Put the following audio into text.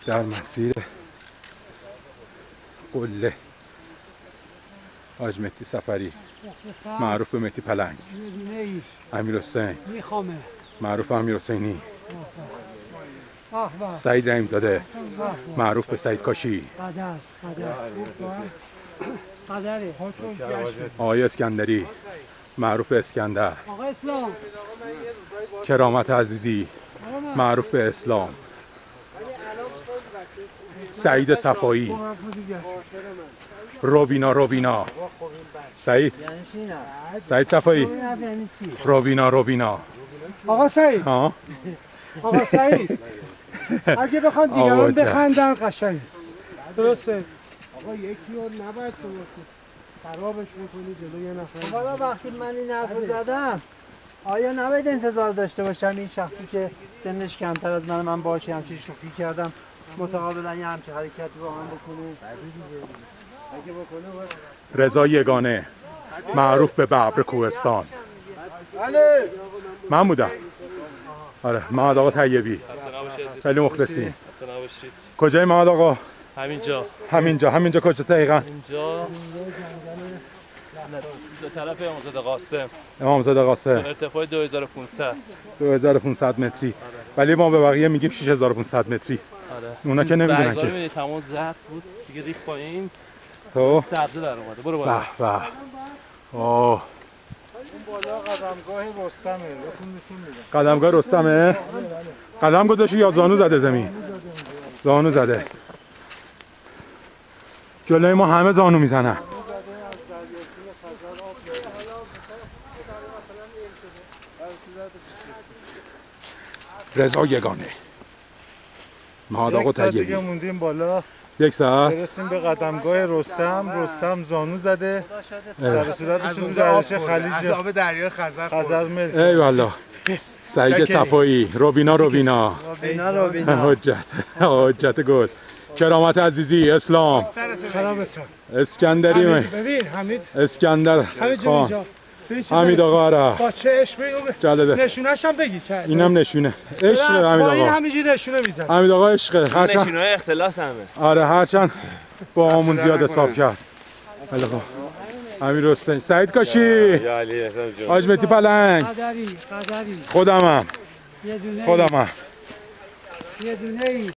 در مسیر قله حاج مهدی سفری معروف به مهدی پلنگ، امیرحسین معروف به امیرحسینی، سعید رحیم‌زاده معروف به سعید کاشی، آقای اسکندری معروف به اسکندر، کرامت عزیزی معروف به اسلام، سعید صفایی، روبینا سعید صفایی، روبینا آقا سعید آقا سعید اگه بخواد دیگران بخندن قشنگ درسته. آقا یکی رو نباید تو خرابش میکنی جلوی یه نفر. حالا وقتی من این حرف زدم آیا نباید انتظار داشته باشم این شخصی که سنش کمتر از من باشه همچین شوخی کردم متقابلا یه همچین حرکتی با من بکنه؟ اگه بکنه رضا یگانه معروف به ببر کوهستان. بله من بودم. آره محمد آقا طیبی خیلی مخلصیم. کجای محمد آقا؟ همینجا کجا دقیقاً؟ اینجا طرف امامزاده قاسم ارتفاع 2500 متری. ولی ما به بقیه میگیم 6500 متری. آره اونا که نمیدونن که. می‌بینی تمام زرد بود دیگه ریخت پایین. تو سبزه در اومده. برو بالا. به اوه اون بالا قدمگاه رستمه. نشون میده. قدمگاه رستمه؟ قدم گذاشتی یا زانو زده زمین؟ زانو زده. جلوی ما همه زانو میزنن. رضا یگانه محمد آقا طیبی. دیگه موندیم بالا. یک ساعت برسیم به قدمگاه رستم زانو زده سر صورتش رو دریاچه خلیج آب دریای خزر ملک. ای والله سعید صفایی روبینا حجت گل کرامت عزیزی اسلام اسکندری ببین حمید اسکندر خان حمید آقا را با چه عشقی نشونش هم بگی اینم نشونه عشق حمید آقا همینجوری نشونه میزنه حمید آقا عشق هرچند نشونه‌های اختلاس همه. آره هرچند با آمون زیاد حساب کرد. خیلی خوب امیرحسین سعید کاشی حاج مهدی پلنگ قدری خودمم یه دونه خودمم یه دونه ای